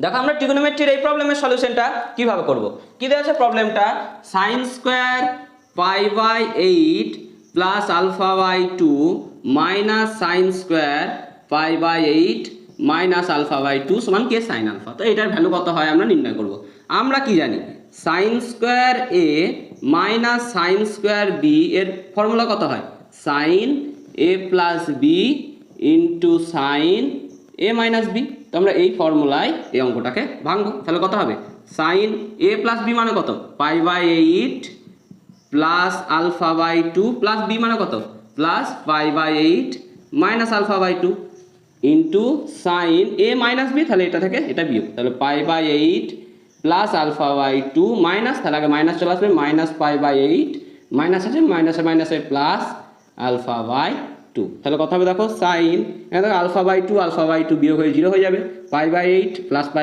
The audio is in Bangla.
দেখো আমরা ট্রিগোনোমেট্রির এই প্রবলেমের সলিউশনটা কিভাবে করব। কি দেওয়া আছে প্রবলেমটা, sine square pi by 8 plus alpha by 2 minus sine square pi by 8 minus alpha by 2 সমান কে সাইন আলফা। তো এটার ভ্যালু কত হয় আমরা নির্ণয় করব। আমরা কি জানি, সাইন স্কোয়ার এ মাইনাস সাইন স্কোয়ার বি এর ফর্মুলা কত হয়, sign A plus B into sine A minus B. তো আমরা এই ফর্মুলায় এই অঙ্কটাকে ভাঙবো, তাহলে কত হবে, সাইন এ প্লাস বি মানে কত, pi by 8 plus alpha by 2 plus B মানে কত, plus pi by 8 minus alpha by 2 into sine A minus B, তাহলে এটা থেকে এটা বিয়োগ, তাহলে pi by 8 plus alpha by 2 minus, তাহলে আগে মাইনাস চলে আসবে, মাইনাস পাই বাই 8 মাইনাস আছে, মাইনাসে মাইনাসে প্লাস আলফা বাই 2, তাহলে কত হবে দেখো সাইন, এখানে দেখো আলফা বাই 2 বিয়োগ হয়ে 0 হয়ে যাবে, পাই বাই 8 প্লাস পাই